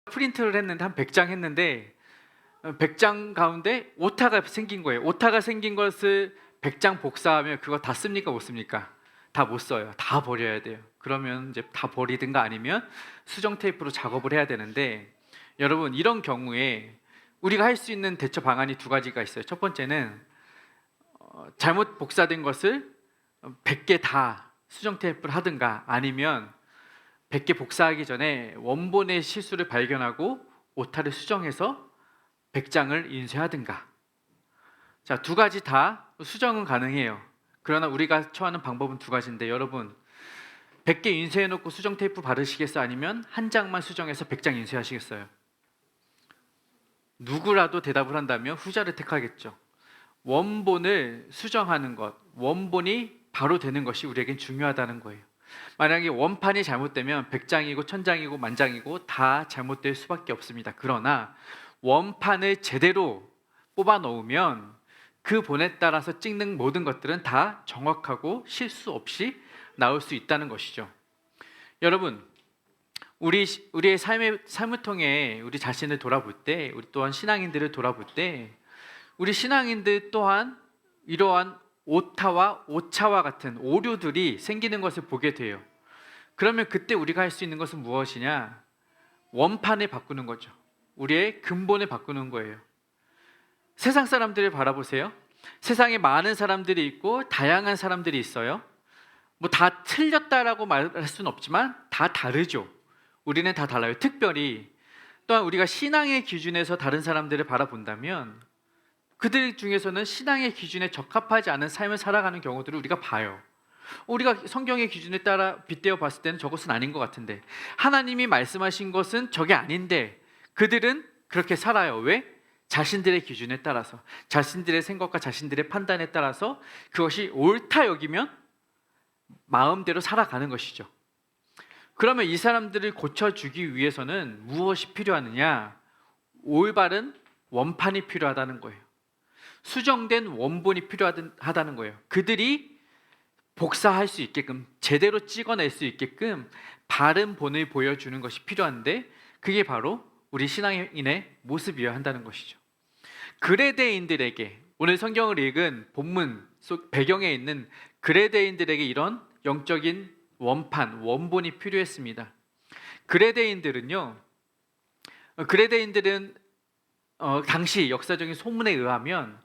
프린트를 했는데 한 100장 했는데 100장 가운데 오타가 생긴 거예요. 오타가 생긴 것을 100장 복사하면 그거 다 씁니까 못 씁니까? 다 못 써요. 다 버려야 돼요. 그러면 이제 다 버리든가 아니면 수정 테이프로 작업을 해야 되는데, 여러분 이런 경우에 우리가 할 수 있는 대처 방안이 두 가지가 있어요. 첫 번째는 잘못 복사된 것을 100개 다 수정 테이프를 하든가, 아니면 100개 복사하기 전에 원본의 실수를 발견하고 오타를 수정해서 100장을 인쇄하든가. 자, 두 가지 다 수정은 가능해요. 그러나 우리가 처하는 방법은 두 가지인데, 여러분 100개 인쇄해놓고 수정 테이프 바르시겠어요? 아니면 한 장만 수정해서 100장 인쇄하시겠어요? 누구라도 대답을 한다면 후자를 택하겠죠. 원본을 수정하는 것, 원본이 바로 되는 것이 우리에겐 중요하다는 거예요. 만약에 원판이 잘못되면 100장이고 1000장이고 만장이고 다 잘못될 수밖에 없습니다. 그러나 원판을 제대로 뽑아 놓으면 그 본에 따라서 찍는 모든 것들은 다 정확하고 실수 없이 나올 수 있다는 것이죠. 여러분, 우리의 삶을 통해 우리 자신을 돌아볼 때, 우리 또한 신앙인들을 돌아볼 때, 우리 신앙인들 또한 이러한 오타와 오차와 같은 오류들이 생기는 것을 보게 돼요. 그러면 그때 우리가 할 수 있는 것은 무엇이냐? 원판을 바꾸는 거죠. 우리의 근본을 바꾸는 거예요. 세상 사람들을 바라보세요. 세상에 많은 사람들이 있고 다양한 사람들이 있어요. 뭐 다 틀렸다라고 말할 수는 없지만 다 다르죠. 우리는 다 달라요. 특별히 또한 우리가 신앙의 기준에서 다른 사람들을 바라본다면 그들 중에서는 신앙의 기준에 적합하지 않은 삶을 살아가는 경우들을 우리가 봐요. 우리가 성경의 기준에 따라 빗대어 봤을 때는 저것은 아닌 것 같은데, 하나님이 말씀하신 것은 저게 아닌데 그들은 그렇게 살아요. 왜? 자신들의 기준에 따라서, 자신들의 생각과 자신들의 판단에 따라서 그것이 옳다 여기면 마음대로 살아가는 것이죠. 그러면 이 사람들을 고쳐주기 위해서는 무엇이 필요하느냐? 올바른 원판이 필요하다는 거예요. 수정된 원본이 필요하다는 거예요. 그들이 복사할 수 있게끔, 제대로 찍어낼 수 있게끔 바른 본을 보여주는 것이 필요한데, 그게 바로 우리 신앙인의 모습이어야 한다는 것이죠. 그레데인들에게, 오늘 성경을 읽은 본문 속 배경에 있는 그레데인들에게 이런 영적인 원판, 원본이 필요했습니다. 그레데인들은 당시 역사적인 소문에 의하면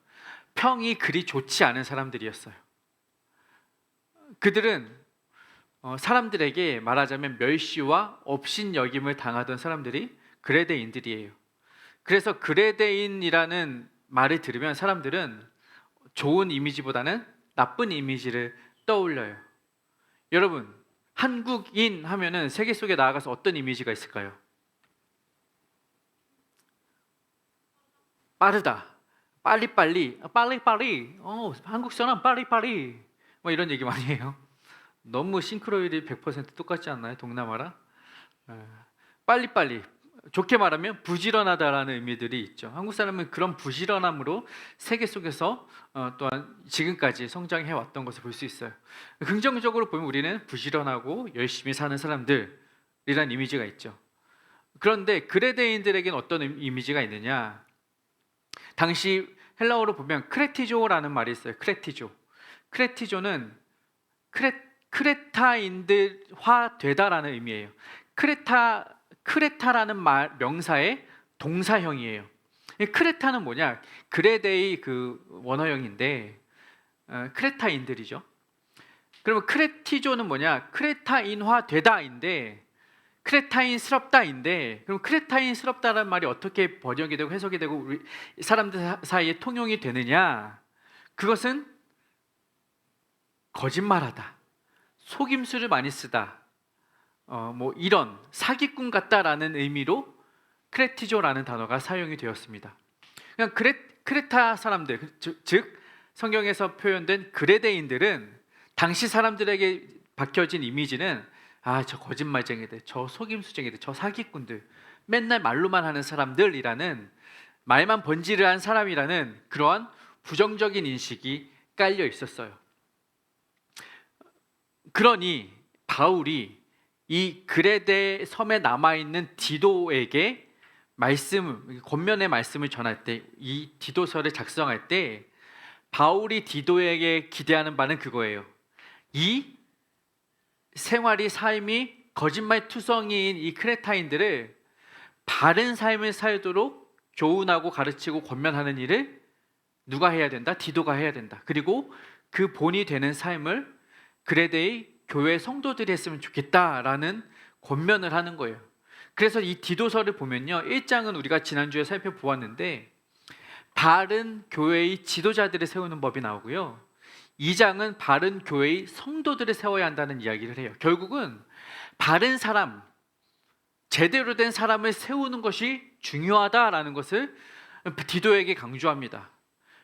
평이 그리 좋지 않은 사람들이었어요. 그들은 사람들에게 말하자면 멸시와 업신여김을 당하던 사람들이 그레데인들이에요. 그래서 그레데인이라는 말을 들으면 사람들은 좋은 이미지보다는 나쁜 이미지를 떠올려요. 여러분, 한국인 하면은 세계 속에 나아가서 어떤 이미지가 있을까요? 빠르다, 빨리빨리, 한국 사람 빨리빨리, 뭐 이런 얘기 많이 해요. 너무 싱크로율이 100% 똑같지 않나요? 동남아랑? 빨리빨리, 좋게 말하면 부지런하다라는 의미들이 있죠. 한국 사람은 그런 부지런함으로 세계 속에서 또한 지금까지 성장해 왔던 것을 볼 수 있어요. 긍정적으로 보면 우리는 부지런하고 열심히 사는 사람들이란 이미지가 있죠. 그런데 그레데인들에게는 어떤 이미지가 있느냐? 당시 헬라어로 보면 크레티조라는 말이 있어요. 크레티조는 크레타인들화 되다라는 의미예요. 크레타라는 명사의 동사형이에요. 크레타는 뭐냐? 그레데이 그 원어형인데 크레타인들이죠. 그러면 크레티조는 뭐냐? 크레타인화 되다인데, 크레타인스럽다인데, 그럼 크레타인스럽다라는 말이 어떻게 번역이 되고 해석이 되고 우리 사람들 사이에 통용이 되느냐? 그것은 거짓말하다, 속임수를 많이 쓰다, 뭐 이런 사기꾼 같다라는 의미로 크레티조라는 단어가 사용이 되었습니다. 그냥 크레타 사람들, 즉 성경에서 표현된 그레데인들은 당시 사람들에게 박혀진 이미지는 저 거짓말쟁이들, 저 속임수쟁이들, 저 사기꾼들, 맨날 말로만 하는 사람들이라는, 말만 번지르한 사람이라는 그러한 부정적인 인식이 깔려 있었어요. 그러니 바울이 이 그레데 섬에 남아있는 디도에게 말씀, 권면의 말씀을 전할 때, 이 디도서를 작성할 때 바울이 디도에게 기대하는 바는 그거예요. 이 생활이, 삶이 거짓말투성이인 이 크레타인들을 바른 삶을 살도록 교훈하고 가르치고 권면하는 일을 누가 해야 된다? 디도가 해야 된다. 그리고 그 본이 되는 삶을 그레데의 교회 성도들이 했으면 좋겠다라는 권면을 하는 거예요. 그래서 이 디도서를 보면요, 1장은 우리가 지난주에 살펴보았는데 바른 교회의 지도자들을 세우는 법이 나오고요, 2장은 바른 교회의 성도들을 세워야 한다는 이야기를 해요. 결국은 바른 사람, 제대로 된 사람을 세우는 것이 중요하다라는 것을 디도에게 강조합니다.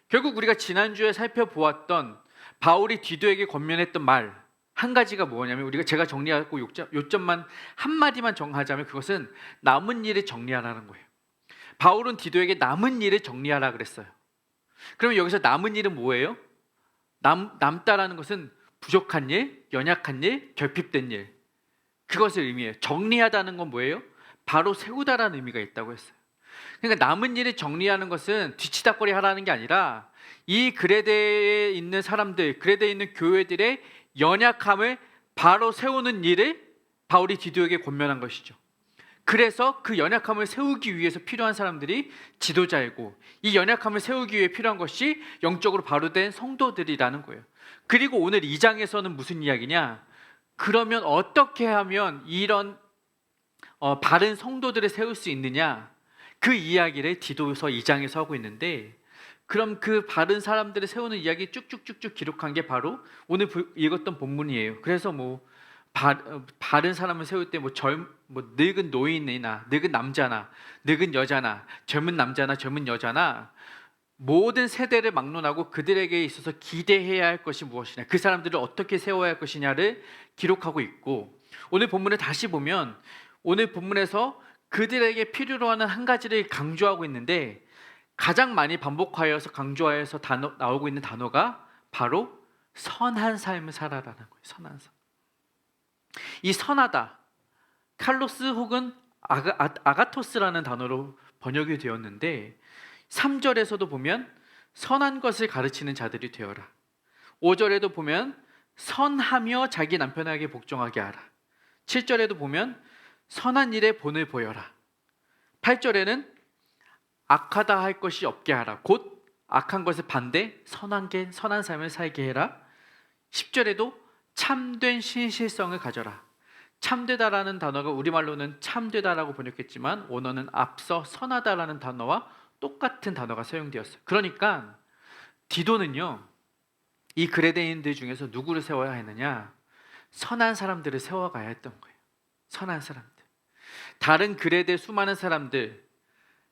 결국 우리가 지난주에 살펴보았던 바울이 디도에게 권면했던 말 한 가지가 뭐냐면, 제가 정리하고 요점만 한마디만 정하자면 그것은 남은 일을 정리하라는 거예요. 바울은 디도에게 남은 일을 정리하라 그랬어요. 그러면 여기서 남은 일은 뭐예요? 남다라는 것은 부족한 일, 연약한 일, 결핍된 일, 그것을 의미해요. 정리하다는 건 뭐예요? 바로 세우다라는 의미가 있다고 했어요. 그러니까 남은 일을 정리하는 것은 뒤치다꺼리 하라는 게 아니라 이 그레데에 있는 사람들, 그레데에 있는 교회들의 연약함을 바로 세우는 일을 바울이 디도에게 권면한 것이죠. 그래서 그 연약함을 세우기 위해서 필요한 사람들이 지도자이고, 이 연약함을 세우기 위해 필요한 것이 영적으로 바로된 성도들이라는 거예요. 그리고 오늘 2장에서는 무슨 이야기냐? 그러면 어떻게 하면 이런 바른 성도들을 세울 수 있느냐? 그 이야기를 디도서 2장에서 하고 있는데, 그럼 그 바른 사람들을 세우는 이야기 쭉쭉쭉쭉 기록한 게 바로 오늘 읽었던 본문이에요. 그래서 바른 사람을 세울 때 늙은 노인이나 늙은 남자나 늙은 여자나 젊은 남자나 젊은 여자나 모든 세대를 막론하고 그들에게 있어서 기대해야 할 것이 무엇이냐, 그 사람들을 어떻게 세워야 할 것이냐를 기록하고 있고, 오늘 본문을 다시 보면 오늘 본문에서 그들에게 필요로 하는 한 가지를 강조하고 있는데, 가장 많이 반복하여서 강조하여서 나오고 있는 단어가 바로 선한 삶을 살아라는 거예요. 선한 삶. 이 선하다, 칼로스 혹은 아가토스라는 단어로 번역이 되었는데, 3절에서도 보면 선한 것을 가르치는 자들이 되어라. 5절에도 보면 선하며 자기 남편에게 복종하게 하라. 7절에도 보면 선한 일에 본을 보여라. 8절에는 악하다 할 것이 없게 하라. 곧 악한 것을 반대 선한 삶을 살게 해라. 10절에도 참된 신실성을 가져라. 참되다라는 단어가 우리말로는 참되다라고 번역했지만 원어는 앞서 선하다라는 단어와 똑같은 단어가 사용되었어요. 그러니까 디도는요, 이 그레데인들 중에서 누구를 세워야 했느냐? 선한 사람들을 세워가야 했던 거예요. 선한 사람들. 다른 그레데 수많은 사람들,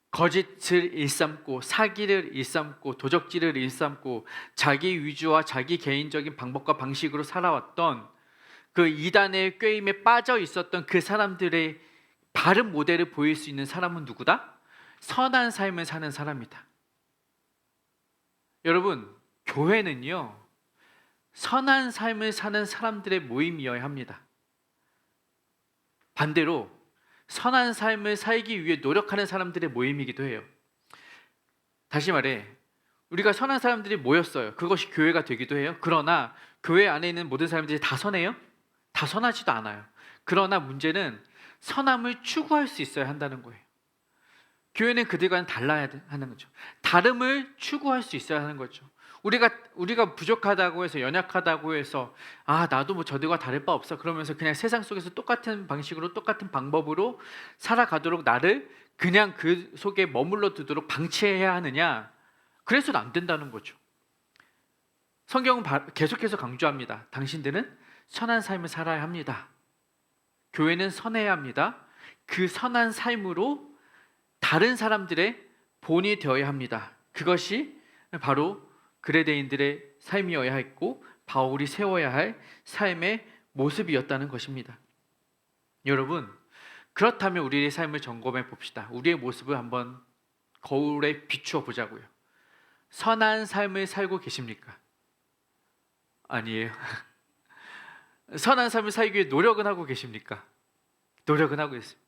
거짓을 일삼고 사기를 일삼고 도적질을 일삼고 자기 위주와 자기 개인적인 방법과 방식으로 살아왔던 그 이단의 꾀임에 빠져 있었던 그 사람들의 바른 모델을 보일 수 있는 사람은 누구다? 선한 삶을 사는 사람이다. 여러분, 교회는요, 선한 삶을 사는 사람들의 모임이어야 합니다. 반대로 선한 삶을 살기 위해 노력하는 사람들의 모임이기도 해요. 다시 말해, 우리가 선한 사람들이 모였어요. 그것이 교회가 되기도 해요. 그러나 교회 안에 있는 모든 사람들이 다 선해요? 다 선하지도 않아요. 그러나 문제는 선함을 추구할 수 있어야 한다는 거예요. 교회는 그들과는 달라야 하는 거죠. 다름을 추구할 수 있어야 하는 거죠. 우리가 부족하다고 해서, 연약하다고 해서 나도 저들과 다를 바 없어 그러면서 그냥 세상 속에서 똑같은 방식으로 똑같은 방법으로 살아가도록 나를 그냥 그 속에 머물러 두도록 방치해야 하느냐? 그래서는 안 된다는 거죠. 성경은 계속해서 강조합니다. 당신들은 선한 삶을 살아야 합니다. 교회는 선해야 합니다. 그 선한 삶으로 다른 사람들의 본이 되어야 합니다. 그것이 바로 그레데인들의 삶이어야 했고 바울이 세워야 할 삶의 모습이었다는 것입니다. 여러분, 그렇다면 우리의 삶을 점검해 봅시다. 우리의 모습을 한번 거울에 비추어 보자고요. 선한 삶을 살고 계십니까? 아니에요. 선한 삶을 살기 위해 노력은 하고 계십니까? 노력은 하고 있습니다.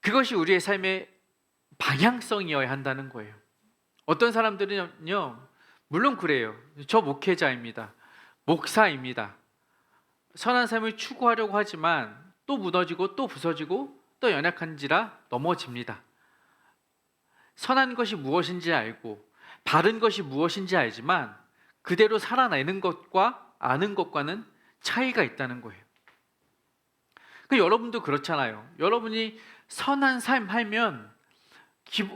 그것이 우리의 삶의 방향성이어야 한다는 거예요. 어떤 사람들은요, 물론 그래요. 저 목회자입니다. 목사입니다. 선한 삶을 추구하려고 하지만 또 무너지고 또 부서지고 또 연약한지라 넘어집니다. 선한 것이 무엇인지 알고 바른 것이 무엇인지 알지만 그대로 살아내는 것과 아는 것과는 차이가 있다는 거예요. 여러분도 그렇잖아요. 여러분이 선한 삶 하면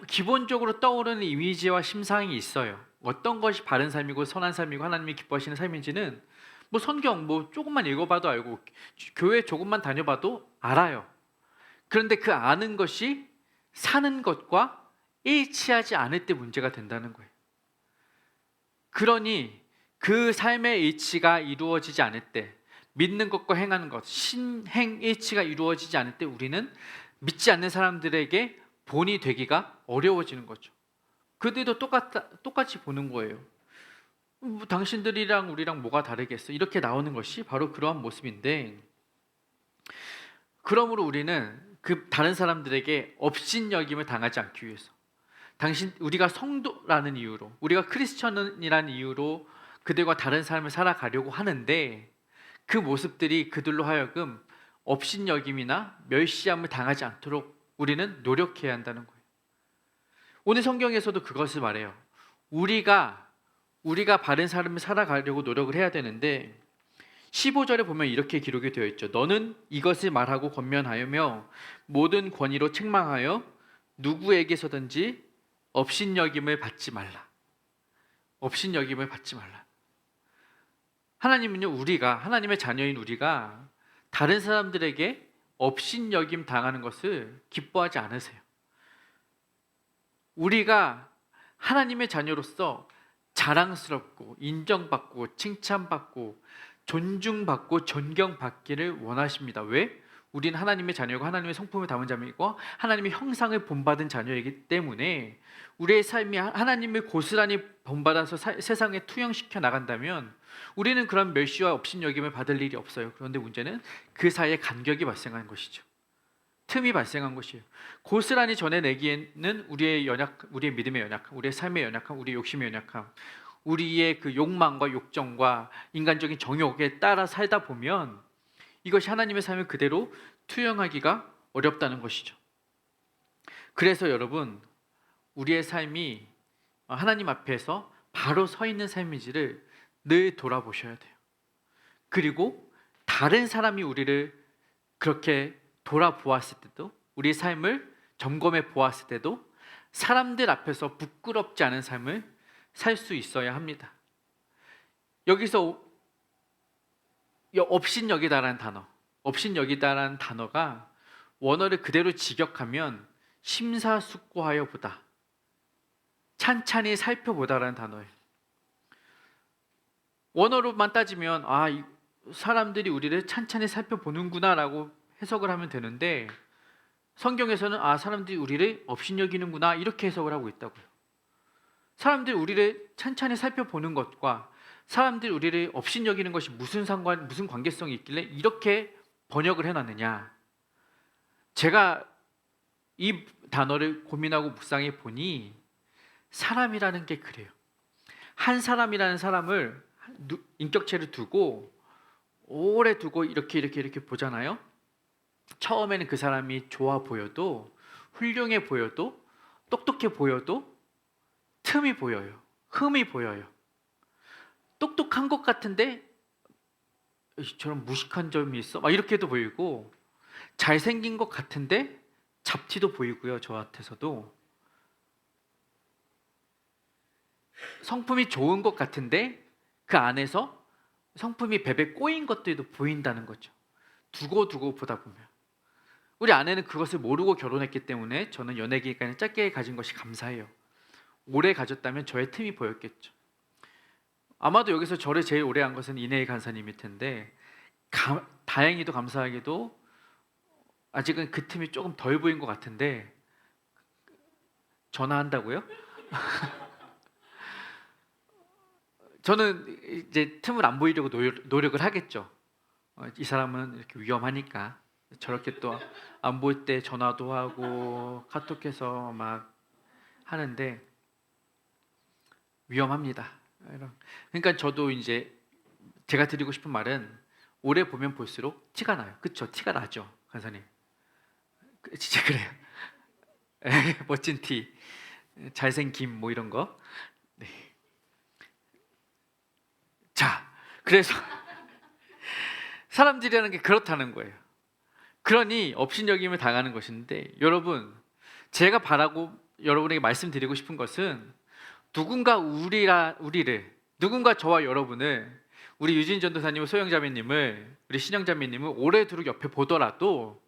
기본적으로 떠오르는 이미지와 심상이 있어요. 어떤 것이 바른 삶이고 선한 삶이고 하나님이 기뻐하시는 삶인지는 성경 조금만 읽어봐도 알고 교회 조금만 다녀봐도 알아요. 그런데 그 아는 것이 사는 것과 일치하지 않을 때 문제가 된다는 거예요. 그러니 그 삶의 일치가 이루어지지 않을 때, 믿는 것과 행하는 것, 신행일치가 이루어지지 않을 때 우리는 믿지 않는 사람들에게 본이 되기가 어려워지는 거죠. 그들도 똑같이 보는 거예요. 당신들이랑 우리랑 뭐가 다르겠어? 이렇게 나오는 것이 바로 그러한 모습인데, 그러므로 우리는 그 다른 사람들에게 업신여김을 당하지 않기 위해서, 우리가 성도라는 이유로, 우리가 크리스천이라는 이유로 그들과 다른 삶을 살아가려고 하는데, 그 모습들이 그들로 하여금 업신여김이나 멸시함을 당하지 않도록 우리는 노력해야 한다는 거예요. 오늘 성경에서도 그것을 말해요. 우리가 바른 삶을 살아가려고 노력을 해야 되는데 15절에 보면 이렇게 기록이 되어 있죠. 너는 이것을 말하고 권면하며 모든 권위로 책망하여 누구에게서든지 업신여김을 받지 말라. 업신여김을 받지 말라. 하나님은요, 하나님의 자녀인 우리가 다른 사람들에게 업신여김 당하는 것을 기뻐하지 않으세요. 우리가 하나님의 자녀로서 자랑스럽고 인정받고 칭찬받고 존중받고 존경받기를 원하십니다. 왜? 우린 하나님의 자녀이고 하나님의 성품을 담은 자이고 하나님의 형상을 본받은 자녀이기 때문에 우리의 삶이 하나님을 고스란히 본받아서 세상에 투영시켜 나간다면 우리는 그런 멸시와 업신여김을 받을 일이 없어요. 그런데 문제는 그 사이에 간격이 발생한 것이죠. 틈이 발생한 것이에요. 고스란히 전해내기에는 우리의 믿음의 연약함, 우리의 삶의 연약함, 우리의 욕심의 연약함, 우리의 그 욕망과 욕정과 인간적인 정욕에 따라 살다 보면 이것이 하나님의 삶을 그대로 투영하기가 어렵다는 것이죠. 그래서 여러분, 우리의 삶이 하나님 앞에서 바로 서 있는 삶인지를 늘 돌아보셔야 돼요. 그리고 다른 사람이 우리를 그렇게 돌아보았을 때도, 우리의 삶을 점검해 보았을 때도 사람들 앞에서 부끄럽지 않은 삶을 살 수 있어야 합니다. 여기서 업신여기다라는 단어가 원어를 그대로 직역하면 심사숙고하여 보다, 찬찬히 살펴보다라는 단어예요. 원어로만 따지면 사람들이 우리를 찬찬히 살펴보는구나라고 해석을 하면 되는데, 성경에서는 사람들이 우리를 업신여기는구나 이렇게 해석을 하고 있다고요. 사람들이 우리를 찬찬히 살펴보는 것과 사람들이 우리를 업신여기는 것이 무슨 관계성이 있길래 이렇게 번역을 해놨느냐. 제가 이 단어를 고민하고 묵상해 보니 사람이라는 게 그래요. 한 사람이라는 사람을 인격체를 두고 오래 두고 이렇게 보잖아요. 처음에는 그 사람이 좋아 보여도, 훌륭해 보여도, 똑똑해 보여도 틈이 보여요. 흠이 보여요. 똑똑한 것 같은데 저런 무식한 점이 있어? 막 이렇게도 보이고, 잘생긴 것 같은데 잡티도 보이고요. 저한테서도 성품이 좋은 것 같은데 그 안에서 성품이 베베 꼬인 것들도 보인다는 거죠. 두고 보다 보면. 우리 아내는 그것을 모르고 결혼했기 때문에 저는 연애 기간을 짧게 가진 것이 감사해요. 오래 가졌다면 저의 틈이 보였겠죠. 아마도 여기서 저를 제일 오래 한 것은 이내희 간사님일 텐데, 다행히도 감사하게도 아직은 그 틈이 조금 덜 보인 것 같은데, 전화한다고요? 저는 이제 틈을 안 보이려고 노력을 하겠죠. 이 사람은 이렇게 위험하니까 저렇게 또 안 볼 때 전화도 하고 카톡해서 막 하는데 위험합니다. 그러니까 저도 이제 제가 드리고 싶은 말은 오래 보면 볼수록 티가 나요. 그렇죠? 티가 나죠, 간사님. 진짜 그래요. 멋진 티, 잘생김 뭐 이런 거. 네. 자, 그래서 사람들이라는 게 그렇다는 거예요. 그러니 업신여김을 당하는 것인데 여러분, 제가 바라고 여러분에게 말씀드리고 싶은 것은 누군가 저와 여러분을, 우리 유진 전도사님을, 소영자매님을, 우리 신영자매님을 오래도록 옆에 보더라도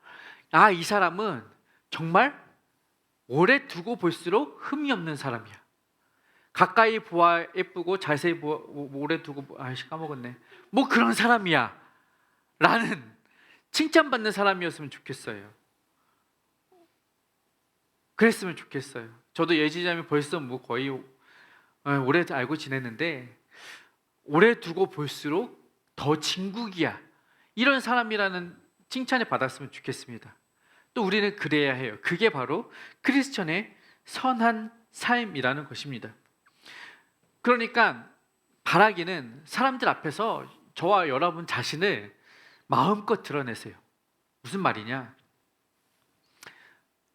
이 사람은 정말 오래 두고 볼수록 흠이 없는 사람이야. 가까이 보아 예쁘고 자세히 보아 오래 두고 까먹었네. 뭐 그런 사람이야. 라는 칭찬받는 사람이었으면 좋겠어요. 그랬으면 좋겠어요. 저도 예지자매 벌써 뭐 거의 오래 알고 지냈는데 오래 두고 볼수록 더 진국이야. 이런 사람이라는 칭찬을 받았으면 좋겠습니다. 또 우리는 그래야 해요. 그게 바로 크리스천의 선한 삶이라는 것입니다. 그러니까 바라기는 사람들 앞에서 저와 여러분 자신을 마음껏 드러내세요. 무슨 말이냐?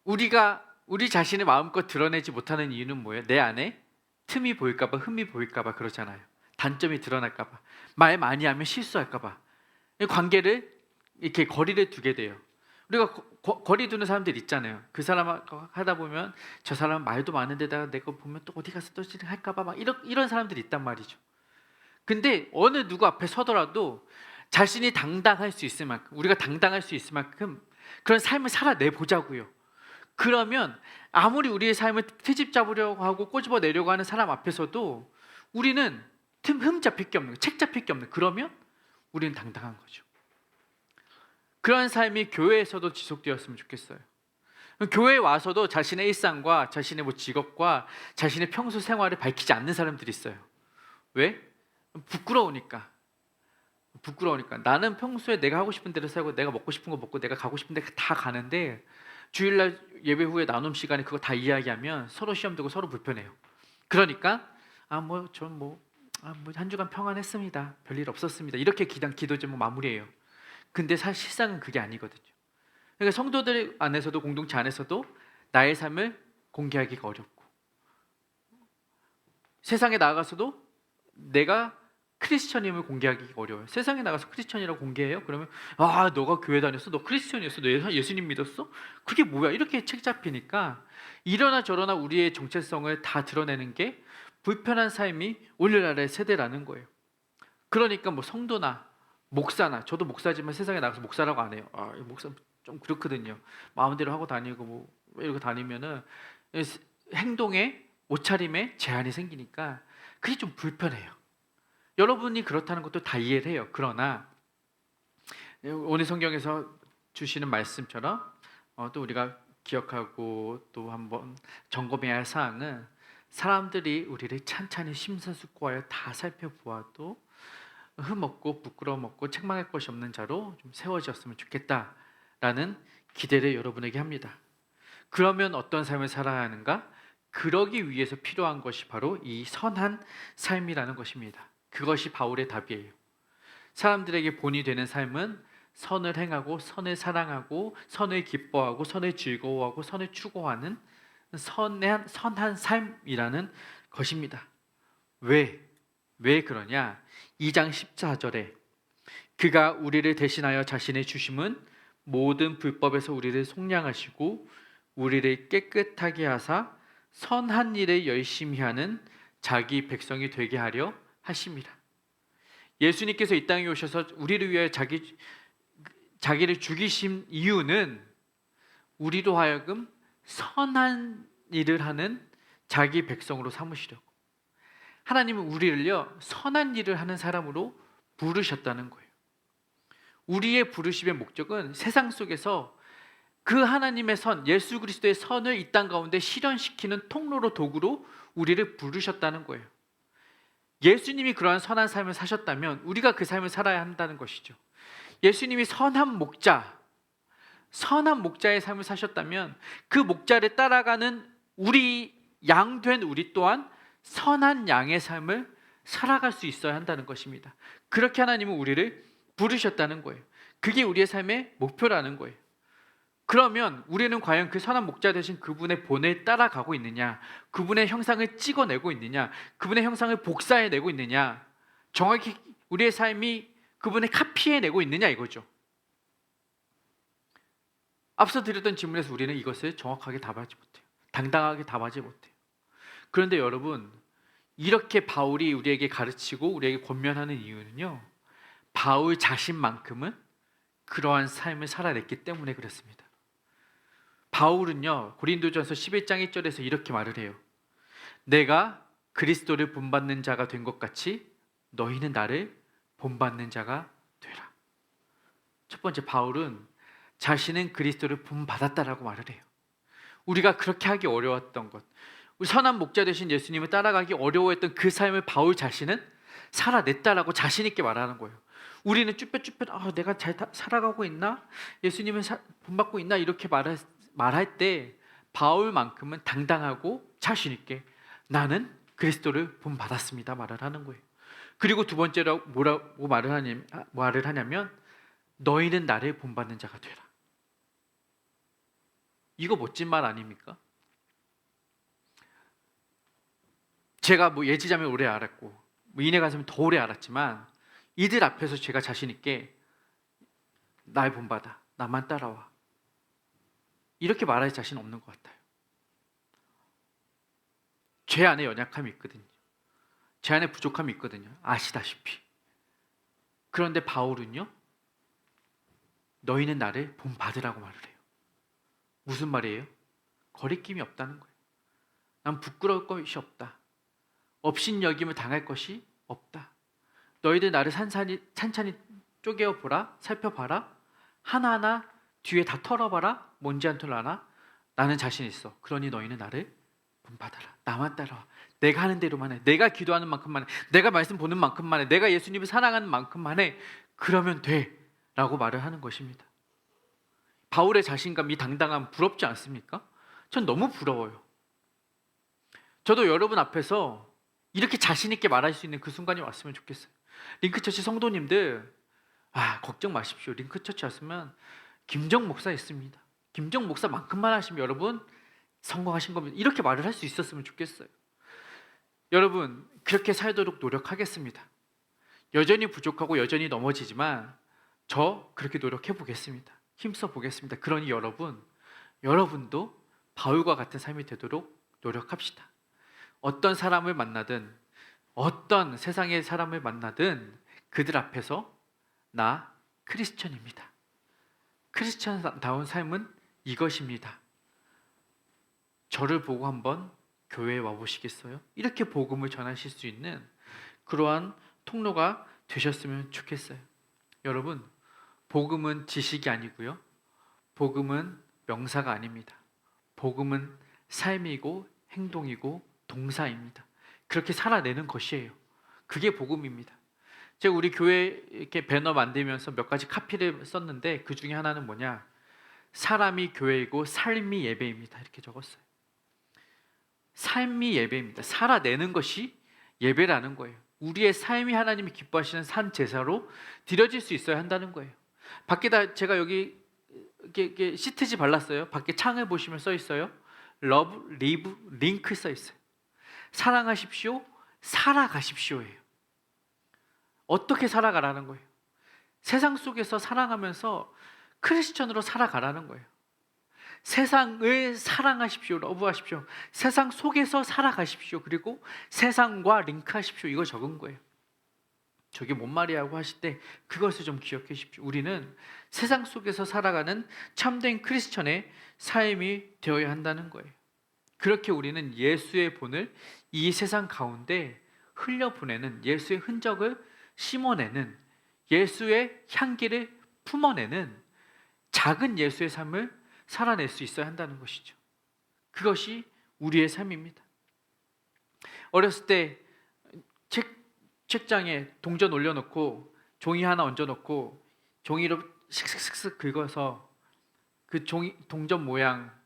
우리 자신을 마음껏 드러내지 못하는 이유는 뭐예요? 내 안에 틈이 보일까봐, 흠이 보일까봐 그러잖아요. 단점이 드러날까봐, 말 많이 하면 실수할까봐, 관계를 이렇게 거리를 두게 돼요. 우리가 거리 두는 사람들 있잖아요. 그 사람 하다 보면 저 사람 말도 많은데다가 내가 보면 또 어디 가서 또 할까봐 막 이런 사람들이 있단 말이죠. 근데 어느 누구 앞에 서더라도 자신이 당당할 수 있을 만큼, 우리가 당당할 수 있을 만큼 그런 삶을 살아내보자고요. 그러면 아무리 우리의 삶을 트집 잡으려고 하고 꼬집어 내려고 하는 사람 앞에서도 우리는 흠 잡힐 게 없는, 책 잡힐 게 없는, 그러면 우리는 당당한 거죠. 그런 삶이 교회에서도 지속되었으면 좋겠어요. 교회에 와서도 자신의 일상과 자신의 직업과 자신의 평소 생활을 밝히지 않는 사람들이 있어요. 왜? 부끄러우니까. 나는 평소에 내가 하고 싶은 대로 살고 내가 먹고 싶은 거 먹고 내가 가고 싶은 데 다 가는데 주일날 예배 후에 나눔 시간에 그거 다 이야기하면 서로 시험 들고 서로 불편해요. 그러니까 한 주간 평안했습니다. 별일 없었습니다. 이렇게 기도 제목 마무리해요. 근데 사실상은 그게 아니거든요. 그러니까 성도들 안에서도, 공동체 안에서도 나의 삶을 공개하기가 어렵고, 세상에 나가서도 내가 크리스천임을 공개하기가 어려워요. 세상에 나가서 크리스천이라고 공개해요? 그러면 너가 교회 다녔어? 너 크리스천이었어? 너 예수님 믿었어? 그게 뭐야? 이렇게 책 잡히니까 이러나 저러나 우리의 정체성을 다 드러내는 게 불편한 삶이 오늘날의 세대라는 거예요. 그러니까 뭐 성도나 목사나, 저도 목사지만 세상에 나가서 목사라고 안 해요. 목사 좀 그렇거든요. 마음대로 하고 다니고 뭐 이렇게 다니면은 행동에, 옷차림에 제한이 생기니까 그게 좀 불편해요. 여러분이 그렇다는 것도 다 이해를 해요. 그러나 오늘 성경에서 주시는 말씀처럼 또 우리가 기억하고 또 한번 점검해야 할 사항은, 사람들이 우리를 찬찬히 심사숙고하여 다 살펴보아도 흠없고 부끄러움 없고 책망할 것이 없는 자로 좀 세워졌으면 좋겠다라는 기대를 여러분에게 합니다. 그러면 어떤 삶을 살아야 하는가? 그러기 위해서 필요한 것이 바로 이 선한 삶이라는 것입니다. 그것이 바울의 답이에요. 사람들에게 본이 되는 삶은 선을 행하고 선을 사랑하고 선을 기뻐하고 선을 즐거워하고 선을 추구하는 선한 삶이라는 것입니다. 왜 그러냐? 2장 14절에 그가 우리를 대신하여 자신의 주심은 모든 불법에서 우리를 속량하시고 우리를 깨끗하게 하사 선한 일을 열심히 하는 자기 백성이 되게 하려 하십니다. 예수님께서 이 땅에 오셔서 우리를 위하여 자기를 죽이신 이유는 우리로 하여금 선한 일을 하는 자기 백성으로 삼으시려고. 하나님은 우리를요 선한 일을 하는 사람으로 부르셨다는 거예요. 우리의 부르심의 목적은 세상 속에서 그 하나님의 선, 예수 그리스도의 선을 이 땅 가운데 실현시키는 통로로, 도구로 우리를 부르셨다는 거예요. 예수님이 그러한 선한 삶을 사셨다면 우리가 그 삶을 살아야 한다는 것이죠. 예수님이 선한 목자, 선한 목자의 삶을 사셨다면 그 목자를 따라가는 우리 양된 우리 또한 선한 양의 삶을 살아갈 수 있어야 한다는 것입니다. 그렇게 하나님은 우리를 부르셨다는 거예요. 그게 우리의 삶의 목표라는 거예요. 그러면 우리는 과연 그 선한 목자 되신 그분의 본을 따라가고 있느냐, 그분의 형상을 찍어내고 있느냐, 그분의 형상을 복사해내고 있느냐, 정확히 우리의 삶이 그분의 카피해내고 있느냐 이거죠. 앞서 드렸던 질문에서 우리는 이것을 정확하게 답하지 못해요. 당당하게 답하지 못해요. 그런데 여러분, 이렇게 바울이 우리에게 가르치고 우리에게 권면하는 이유는요, 바울 자신만큼은 그러한 삶을 살아냈기 때문에 그렇습니다. 바울은요, 고린도전서 11장 1절에서 이렇게 말을 해요. 내가 그리스도를 본받는 자가 된 것 같이 너희는 나를 본받는 자가 되라. 첫 번째, 바울은 자신은 그리스도를 본받았다라고 말을 해요. 우리가 그렇게 하기 어려웠던 것, 우리 선한 목자 되신 예수님을 따라가기 어려워했던 그 삶을 바울 자신은 살아냈다라고 자신 있게 말하는 거예요. 우리는 쭈뼛쭈뼛 내가 잘 살아가고 있나? 예수님은 본받고 있나? 이렇게 말할 때 바울만큼은 당당하고 자신 있게 나는 그리스도를 본받았습니다 말을 하는 거예요. 그리고 두 번째로 뭐라고 말을 하냐면 너희는 나를 본받는 자가 되라. 이거 멋진 말 아닙니까? 제가 예지자매 오래 알았고 인해 가슴 더 오래 알았지만 이들 앞에서 제가 자신 있게 날 본받아, 나만 따라와, 이렇게 말할 자신 없는 것 같아요. 제 안에 연약함이 있거든요. 제 안에 부족함이 있거든요. 아시다시피. 그런데 바울은요, 너희는 나를 본받으라고 말을 해요. 무슨 말이에요? 거리낌이 없다는 거예요. 난 부끄러울 것이 없다. 업신여김을 당할 것이 없다. 너희들 나를 찬찬히 쪼개어보라, 살펴봐라. 하나하나 뒤에 다 털어봐라. 뭔지 안 털라나? 나는 자신 있어. 그러니 너희는 나를 본받아라. 나만 따라와. 내가 하는 대로만 해. 내가 기도하는 만큼만 해. 내가 말씀 보는 만큼만 해. 내가 예수님을 사랑하는 만큼만 해. 그러면 돼. 라고 말을 하는 것입니다. 바울의 자신감, 이 당당함 부럽지 않습니까? 전 너무 부러워요. 저도 여러분 앞에서 이렇게 자신 있게 말할 수 있는 그 순간이 왔으면 좋겠어요. 링크처치 성도님들, 걱정 마십시오. 링크처치 왔으면 김정 목사 있습니다. 김정 목사만큼만 하시면 여러분 성공하신 겁니다. 이렇게 말을 할 수 있었으면 좋겠어요. 여러분, 그렇게 살도록 노력하겠습니다. 여전히 부족하고 여전히 넘어지지만 저 그렇게 노력해 보겠습니다. 힘써 보겠습니다. 그러니 여러분도 바울과 같은 삶이 되도록 노력합시다. 어떤 사람을 만나든 어떤 세상의 사람을 만나든 그들 앞에서 나 크리스천입니다. 크리스천다운 삶은 이것입니다. 저를 보고 한번 교회에 와보시겠어요? 이렇게 복음을 전하실 수 있는 그러한 통로가 되셨으면 좋겠어요. 여러분, 복음은 지식이 아니고요. 복음은 명사가 아닙니다. 복음은 삶이고 행동이고 동사입니다. 그렇게 살아내는 것이에요. 그게 복음입니다. 제가 우리 교회 이렇게 배너 만들면서 몇 가지 카피를 썼는데 그 중에 하나는 뭐냐? 사람이 교회이고 삶이 예배입니다. 이렇게 적었어요. 삶이 예배입니다. 살아내는 것이 예배라는 거예요. 우리의 삶이 하나님이 기뻐하시는 산 제사로 드려질 수 있어야 한다는 거예요. 밖에다 제가 여기 이렇게 시트지 발랐어요. 밖에 창을 보시면 써 있어요. Love, Live, Link 써 있어요. 사랑하십시오, 살아가십시오예요. 어떻게 살아가라는 거예요? 세상 속에서 사랑하면서 크리스천으로 살아가라는 거예요. 세상을 사랑하십시오, 러브하십시오. 세상 속에서 살아가십시오. 그리고 세상과 링크하십시오. 이거 적은 거예요. 저게 뭔 말이냐고 하실 때 그것을 좀 기억해 주십시오. 우리는 세상 속에서 살아가는 참된 크리스천의 삶이 되어야 한다는 거예요. 그렇게 우리는 예수의 본을 이 세상 가운데 흘려보내는, 예수의 흔적을 심어내는, 예수의 향기를 품어내는 작은 예수의 삶을 살아낼 수 있어야 한다는 것이죠. 그것이 우리의 삶입니다. 어렸을 때 책장에 동전 올려놓고 종이 하나 얹어놓고 종이로 슥슥슥슥 긁어서 그 종이 동전 모양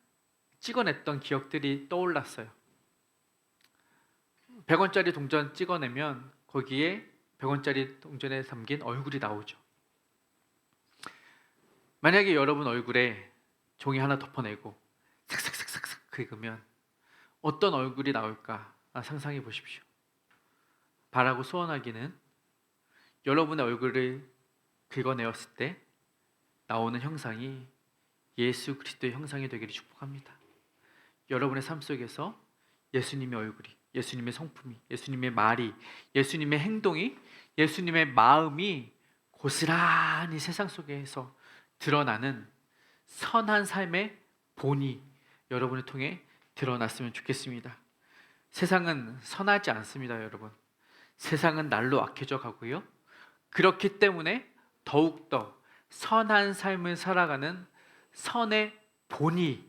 찍어냈던 기억들이 떠올랐어요. 100원짜리 동전 찍어내면 거기에 100원짜리 동전에 담긴 얼굴이 나오죠. 만약에 여러분 얼굴에 종이 하나 덮어내고 삭삭삭삭삭 긁으면 어떤 얼굴이 나올까 상상해 보십시오. 바라고 소원하기는 여러분의 얼굴을 긁어내었을 때 나오는 형상이 예수 그리스도의 형상이 되기를 축복합니다. 여러분의 삶 속에서 예수님의 얼굴이, 예수님의 성품이, 예수님의 말이, 예수님의 행동이, 예수님의 마음이 고스란히 세상 속에서 드러나는 선한 삶의 본이 여러분을 통해 드러났으면 좋겠습니다. 세상은 선하지 않습니다, 여러분. 세상은 날로 악해져 가고요. 그렇기 때문에 더욱더 선한 삶을 살아가는 선의 본이,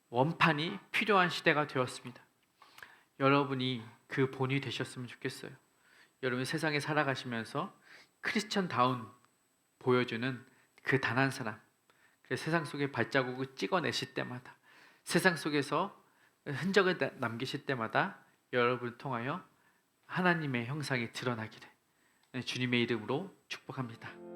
원판이 필요한 시대가 되었습니다. 여러분이 그 본이 되셨으면 좋겠어요. 여러분 세상에 살아가시면서 크리스천다운 보여주는 그 단 한 사람, 그래서 세상 속에 발자국을 찍어내실 때마다, 세상 속에서 흔적을 남기실 때마다 여러분을 통하여 하나님의 형상이 드러나기를 주님의 이름으로 축복합니다.